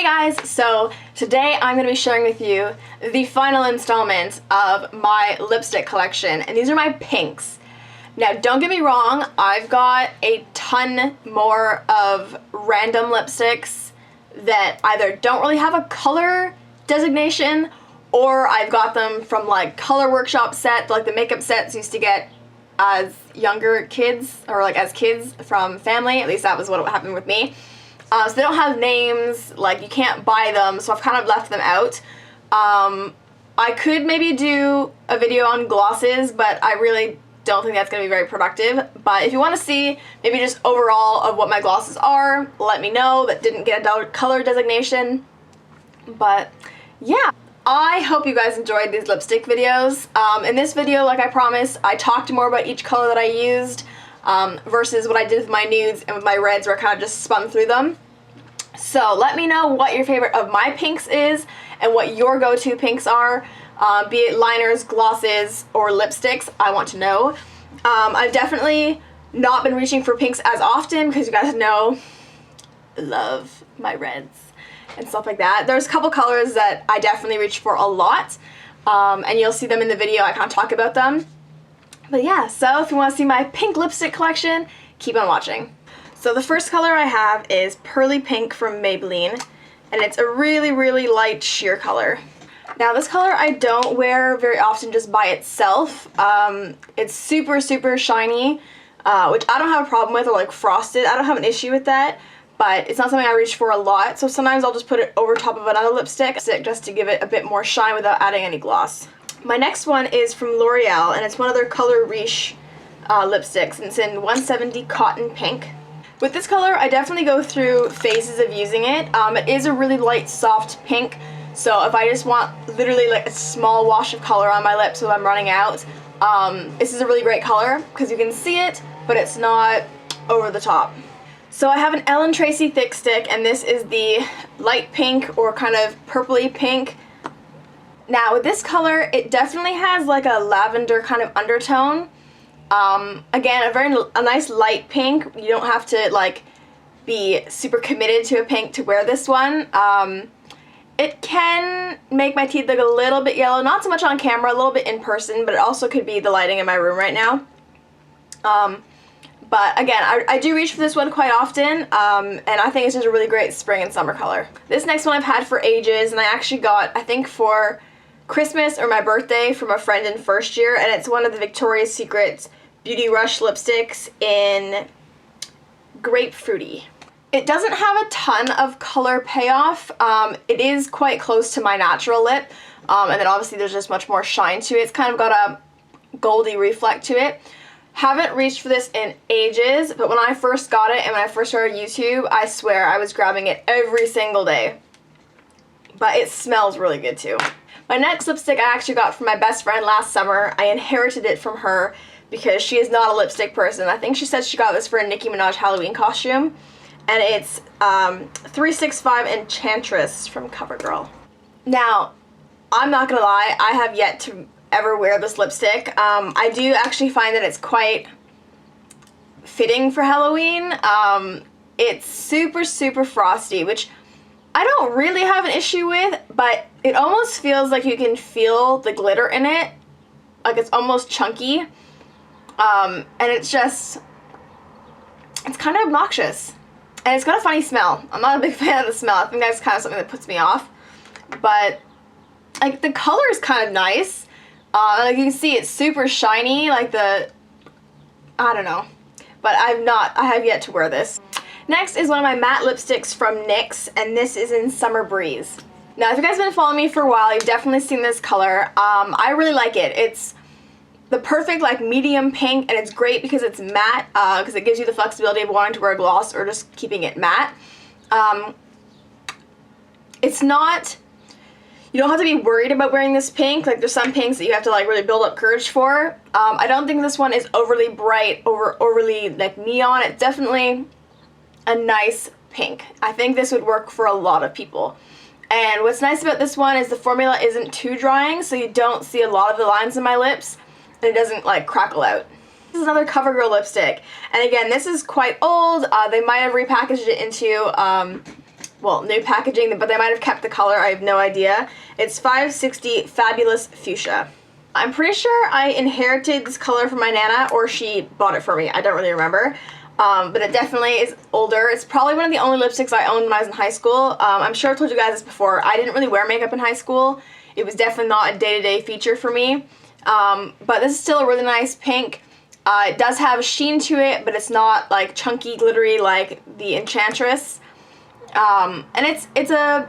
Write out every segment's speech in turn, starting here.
guys, so today I'm going to be sharing with you the final installment of my lipstick collection, and these are my pinks. Now don't get me wrong, I've got a ton more of random lipsticks that either don't really have a color designation or I've got them from like color workshop sets, like the makeup sets used to get as younger kids or like as kids from family. At least that was what happened with me. So they don't have names, like you can't buy them, so I've kind of left them out. I could maybe do a video on glosses, but I really don't think that's going to be very productive. But if you want to see maybe just overall of what my glosses are, let me know. That didn't get a color designation. But yeah, I hope you guys enjoyed these lipstick videos. In this video, like I promised, I talked more about each color that I used. Versus what I did with my nudes and with my reds where I kind of just spun through them. So let me know what your favorite of my pinks is and what your go-to pinks are, be it liners, glosses, or lipsticks. I want to know. I've definitely not been reaching for pinks as often because you guys know I love my reds and stuff like that. There's a couple colors that I definitely reach for a lot, and you'll see them in the video. I kind of talk about them. But yeah, so if you want to see my pink lipstick collection, keep on watching. So the first color I have is Pearly Pink from Maybelline, and it's a really, really light sheer color. Now this color I don't wear very often just by itself. It's super, super shiny, which I don't have a problem with, or like frosted. I don't have an issue with that, but it's not something I reach for a lot. So sometimes I'll just put it over top of another lipstick just to give it a bit more shine without adding any gloss. My next one is from L'Oreal, and it's one of their Color Riche lipsticks, and it's in 170 Cotton Pink. With this color, I definitely go through phases of using it. It is a really light, soft pink, so if I just want literally like a small wash of color on my lips when I'm running out, this is a really great color because you can see it, but it's not over the top. So I have an Ellen Tracy Thick Stick, and this is the light pink or kind of purpley pink. Now with this color, it definitely has like a lavender kind of undertone. Again, a nice light pink. You don't have to like be super committed to a pink to wear this one. It can make my teeth look a little bit yellow, not so much on camera, a little bit in person, but it also could be the lighting in my room right now. But again, I do reach for this one quite often, and I think it's just a really great spring and summer color. This next one I've had for ages, and I actually got, I think for Christmas or my birthday from a friend in first year, and it's one of the Victoria's Secret Beauty Rush lipsticks in Grapefruity. It doesn't have a ton of color payoff. It is quite close to my natural lip, and then obviously there's just much more shine to it. It's kind of got a goldy reflect to it. Haven't reached for this in ages, but when I first got it and when I first started YouTube, I swear I was grabbing it every single day. But it smells really good too. My next lipstick I actually got from my best friend last summer. I inherited it from her because she is not a lipstick person. I think she said she got this for a Nicki Minaj Halloween costume. And it's 365 Enchantress from CoverGirl. Now, I'm not gonna lie, I have yet to ever wear this lipstick. I do actually find that it's quite fitting for Halloween. It's super, super frosty, which I don't really have an issue with, but it almost feels like you can feel the glitter in it. Like it's almost chunky. And it's just, it's kind of obnoxious. And it's got a funny smell. I'm not a big fan of the smell. I think that's kind of something that puts me off. But like the color is kind of nice. Like you can see it's super shiny, like I don't know. But I have yet to wear this. Next is one of my matte lipsticks from NYX, and this is in Summer Breeze. Now, if you guys have been following me for a while, you've definitely seen this color. I really like it. It's the perfect like medium pink, and it's great because it's matte, because it gives you the flexibility of wanting to wear a gloss or just keeping it matte. It's not, you don't have to be worried about wearing this pink. Like there's some pinks that you have to like really build up courage for. I don't think this one is overly bright, overly like neon. It's definitely a nice pink. I think this would work for a lot of people. And what's nice about this one is the formula isn't too drying, so you don't see a lot of the lines in my lips, and it doesn't like crackle out. This is another CoverGirl lipstick, and again, this is quite old. They might have repackaged it into well, new packaging, but they might have kept the color, I have no idea. It's 560 Fabulous Fuchsia. I'm pretty sure I inherited this color from my Nana, or she bought it for me. I don't really remember. But it definitely is older. It's probably one of the only lipsticks I owned when I was in high school. I'm sure I've told you guys this before. I didn't really wear makeup in high school. It was definitely not a day-to-day feature for me. But this is still a really nice pink. It does have sheen to it, but it's not like chunky, glittery like the Enchantress. And it's a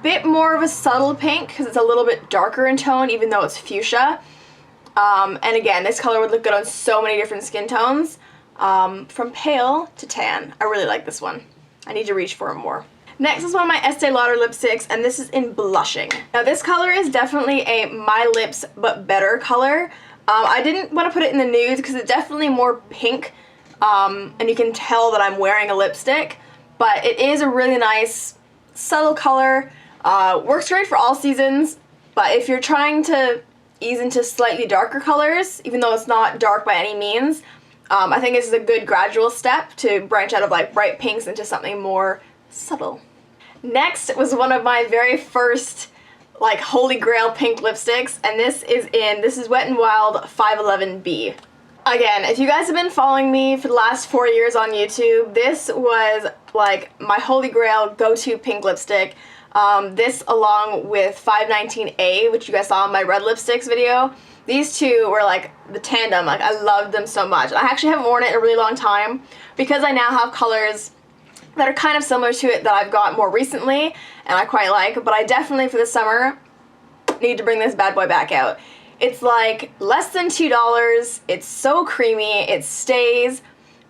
bit more of a subtle pink because it's a little bit darker in tone, even though it's fuchsia. And again, this color would look good on so many different skin tones. From pale to tan. I really like this one. I need to reach for it more. Next is one of my Estee Lauder lipsticks, and this is in Blushing. Now this color is definitely a My Lips But Better color. I didn't want to put it in the nudes because it's definitely more pink, and you can tell that I'm wearing a lipstick, but it is a really nice, subtle color. Works great for all seasons, but if you're trying to ease into slightly darker colors, even though it's not dark by any means, I think this is a good gradual step to branch out of like bright pinks into something more subtle. Next was one of my very first like holy grail pink lipsticks, and this is Wet n Wild 511B. Again, if you guys have been following me for the last 4 years on YouTube, this was like my holy grail go-to pink lipstick. This along with 519A, which you guys saw in my red lipsticks video. These two were like the tandem. Like, I loved them so much. I actually haven't worn it in a really long time because I now have colors that are kind of similar to it that I've got more recently and I quite like, but I definitely for the summer need to bring this bad boy back out. It's like less than $2. It's so creamy. It stays.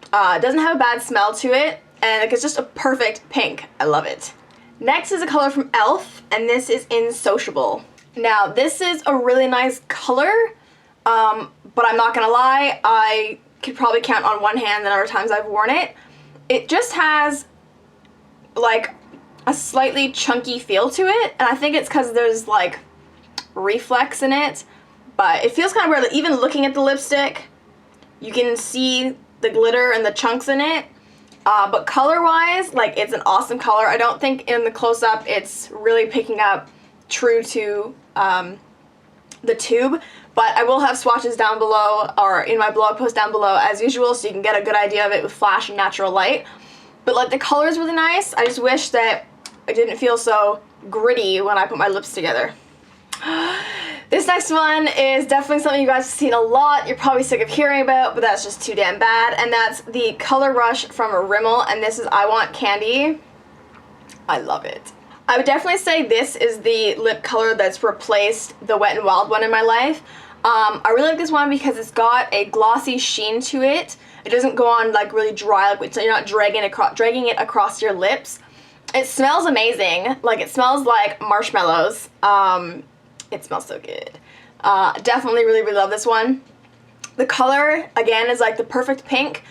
It doesn't have a bad smell to it, and like, it's just a perfect pink. I love it. Next is a color from e.l.f., and this is in Sociable. Now, this is a really nice color, but I'm not gonna lie, I could probably count on one hand the number of times I've worn it. It just has like a slightly chunky feel to it, and I think it's because there's like reflex in it, but it feels kind of weird. Like, even looking at the lipstick, you can see the glitter and the chunks in it. But color-wise, like, it's an awesome color. I don't think in the close-up it's really picking up true to the tube, but I will have swatches down below or in my blog post down below as usual, so you can get a good idea of it with flash and natural light. But like, the color is really nice. I just wish that it didn't feel so gritty when I put my lips together. This next one is definitely something you guys have seen a lot. You're probably sick of hearing about, but that's just too damn bad. And that's the Color Rush from Rimmel, and this is I Want Candy. I love it. I would definitely say this is the lip color that's replaced the Wet n Wild one in my life. I really like this one because it's got a glossy sheen to it. It doesn't go on like really dry, like, so you're not dragging it across your lips. It smells amazing. Like, it smells like marshmallows. It smells so good. Definitely really, really love this one. The color, again, is like the perfect pink.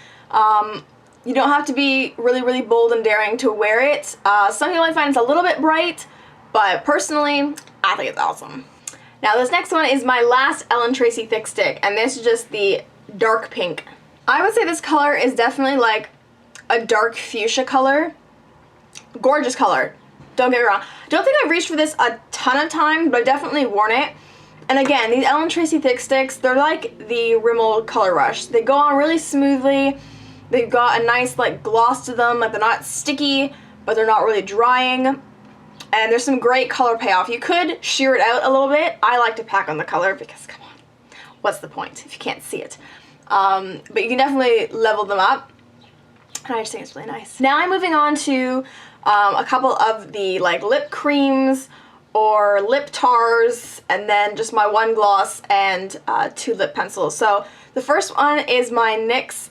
You don't have to be really, really bold and daring to wear it. Some people might find it's a little bit bright, but personally, I think it's awesome. Now, this next one is my last Ellen Tracy Thick Stick, and this is just the dark pink. I would say this color is definitely like a dark fuchsia color. Gorgeous color. Don't get me wrong. Don't think I've reached for this a ton of time, but I've definitely worn it. And again, these Ellen Tracy Thick Sticks, they're like the Rimmel Color Rush. They go on really smoothly. They've got a nice like gloss to them. Like, they're not sticky, but they're not really drying. And there's some great color payoff. You could sheer it out a little bit. I like to pack on the color because, come on, what's the point if you can't see it? But you can definitely level them up. And I just think it's really nice. Now I'm moving on to a couple of the like lip creams or lip tars, and then just my one gloss and 2 lip pencils. So the first one is my NYX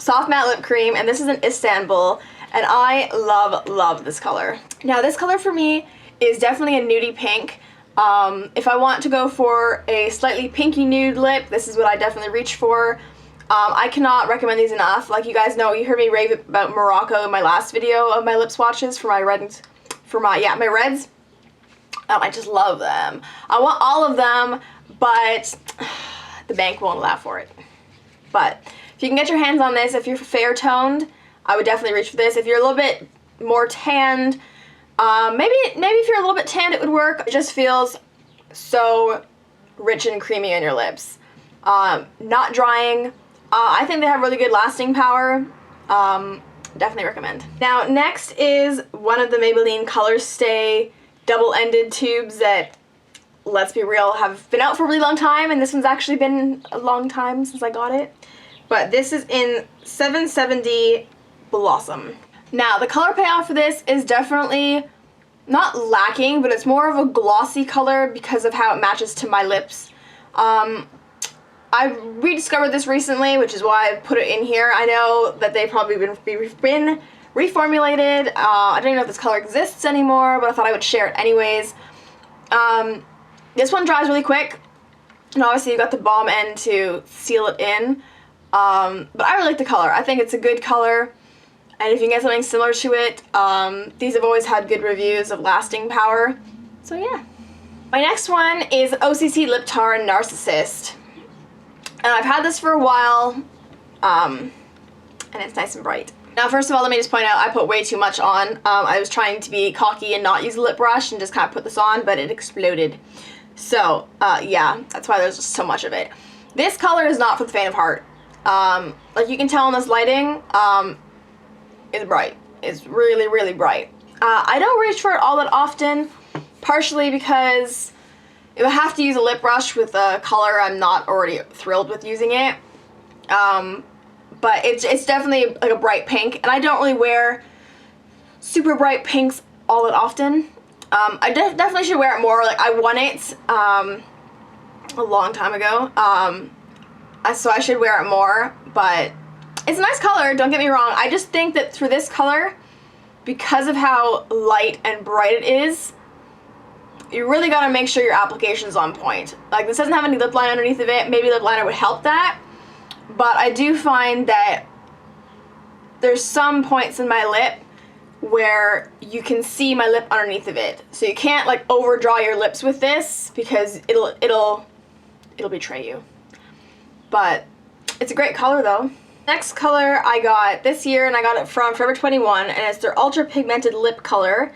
Soft Matte Lip Cream, and this is in Istanbul, and I love this color. Now, this color for me is definitely a nudie pink. If I want to go for a slightly pinky nude lip, this is what I definitely reach for. I cannot recommend these enough. Like, you guys know, you heard me rave about Morocco in my last video of my lip swatches for my reds. My reds. I just love them. I want all of them, but the bank won't allow for it. But if you can get your hands on this, if you're fair toned, I would definitely reach for this. If you're a little bit more tanned. Maybe if you're a little bit tanned it would work. It just feels so rich and creamy on your lips. Not drying. I think they have really good lasting power. Definitely recommend. Now next is one of the Maybelline Color Stay double-ended tubes that, let's be real, have been out for a really long time, and this one's actually been a long time since I got it. But this is in 770 Blossom. Now the color payoff for this is definitely not lacking, but it's more of a glossy color because of how it matches to my lips. I rediscovered this recently, which is why I put it in here. I know that they've probably been reformulated. I don't even know if this color exists anymore, but I thought I would share it anyways. This one dries really quick, and obviously you've got the balm end to seal it in. But I really like the color. I think it's a good color, and if you can get something similar to it, these have always had good reviews of lasting power. So yeah. My next one is OCC Lip Tar Narcissist. And I've had this for a while, and it's nice and bright. Now, first of all, let me just point out I put way too much on. I was trying to be cocky and not use a lip brush and just kind of put this on, but it exploded. So, yeah, that's why there's just so much of it. This color is not for the faint of heart. Like you can tell in this lighting, it's bright. It's really, really bright. I don't reach for it all that often, partially because if I have to use a lip brush with a color, I'm not already thrilled with using it. But it's definitely like a bright pink, and I don't really wear super bright pinks all that often. I definitely should wear it more. Like, I won it a long time ago, so I should wear it more, but it's a nice color, don't get me wrong. I just think that for this color, because of how light and bright it is, you really gotta make sure your application's on point. Like, this doesn't have any lip liner underneath of it. Maybe lip liner would help that. But I do find that there's some points in my lip where you can see my lip underneath of it. So you can't like overdraw your lips with this because it'll betray you. But it's a great color though. Next color I got this year, and I got it from Forever 21, and it's their Ultra Pigmented Lip Color.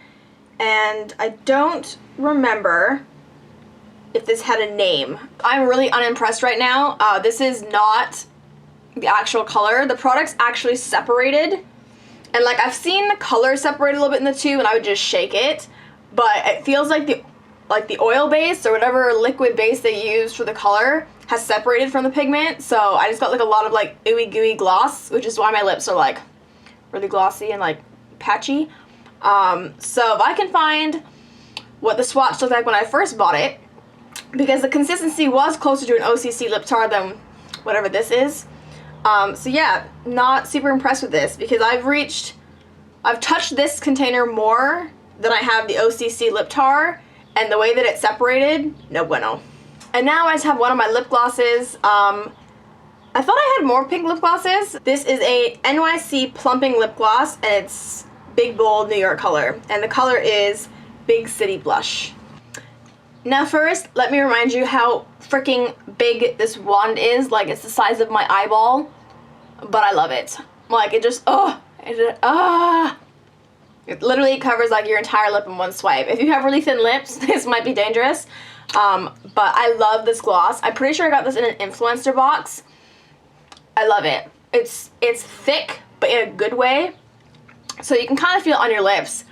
And I don't remember if this had a name. I'm really unimpressed right now. This is not the actual color. The product's actually separated, and like I've seen the color separate a little bit in the tube, and I would just shake it, but it feels like the oil base or whatever liquid base they use for the color has separated from the pigment. So I just got like a lot of like ooey gooey gloss, which is why my lips are like really glossy and like patchy. So if I can find what the swatch looked like when I first bought it, because the consistency was closer to an OCC lip tar than whatever this is. So yeah, not super impressed with this because I've touched this container more than I have the OCC lip tar, and the way that it's separated, no bueno. And now I just have one of my lip glosses. I thought I had more pink lip glosses. This is a NYC plumping lip gloss, and it's Big Bold New York color, and the color is Big City Blush. Now first, let me remind you how freaking big this wand is. Like, it's the size of my eyeball, but I love it. Like, it just, it literally covers like your entire lip in one swipe. If you have really thin lips, this might be dangerous, but I love this gloss. I'm pretty sure I got this in an influencer box. I love it. It's thick, but in a good way. So you can kind of feel it on your lips,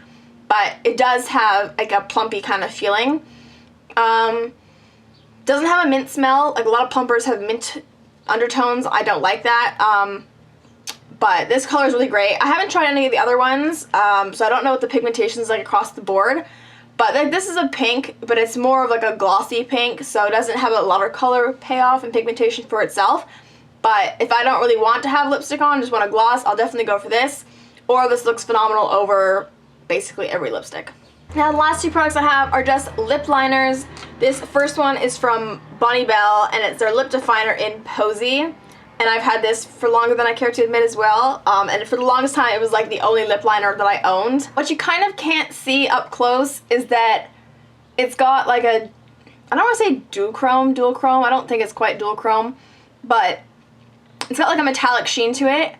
but it does have like a plumpy kind of feeling. Doesn't have a mint smell. Like, a lot of plumpers have mint undertones. I don't like that. But this color is really great. I haven't tried any of the other ones, so I don't know what the pigmentation is like across the board. But like, this is a pink, but it's more of like a glossy pink, so it doesn't have a watercolor payoff and pigmentation for itself. But if I don't really want to have lipstick on, just want a gloss, I'll definitely go for this. Or this looks phenomenal over basically every lipstick. Now the last two products I have are just lip liners. This first one is from Bonnie Bell, and it's their lip definer in Posy. And I've had this for longer than I care to admit as well. And for the longest time, it was like the only lip liner that I owned. What you kind of can't see up close is that it's got like a, I don't want to say dual chrome. I don't think it's quite dual chrome, but it's got like a metallic sheen to it.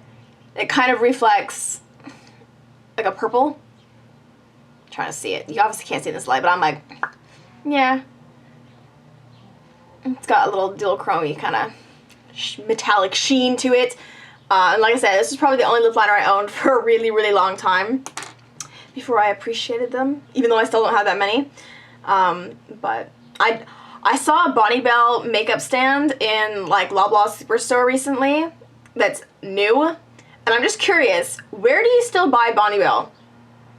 It kind of reflects like a purple. I'm trying to see it. You obviously can't see in this light, but I'm like, yeah. It's got a little duochrome-y kind of metallic sheen to it. And like I said, this is probably the only lip liner I owned for a really, really long time before I appreciated them, even though I still don't have that many. But I saw a Bonnie Bell makeup stand in like Loblaw Superstore recently that's new, and I'm just curious, where do you still buy Bonnie Bell?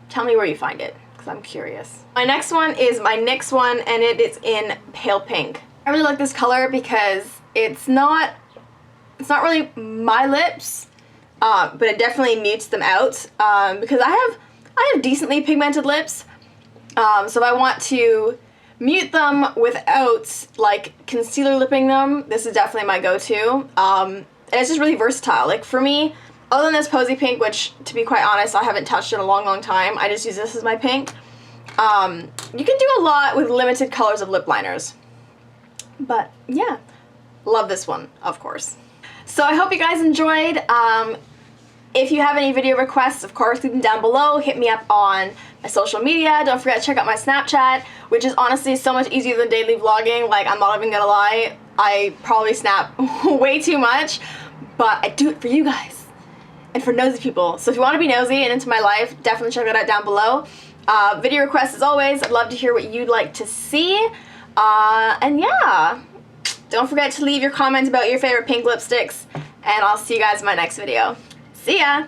Tell me where you find it, because I'm curious. My next one is my NYX one, and it is in pale pink. I really like this color because it's not really my lips, but it definitely mutes them out, because I have decently pigmented lips, so if I want to mute them without like concealer lipping them, this is definitely my go-to, and it's just really versatile. Like for me, other than this Posy Pink, which to be quite honest I haven't touched in a long time, I just use this as my pink, you can do a lot with limited colors of lip liners. But yeah, love this one, of course. So I hope you guys enjoyed. If you have any video requests, of course, leave them down below. Hit me up on my social media. Don't forget to check out my Snapchat, which is honestly so much easier than daily vlogging. Like, I'm not even gonna lie, I probably snap way too much, but I do it for you guys and for nosy people. So if you want to be nosy and into my life, definitely check that out down below. Video requests, as always, I'd love to hear what you'd like to see. And yeah, don't forget to leave your comments about your favorite pink lipsticks, and I'll see you guys in my next video. See ya!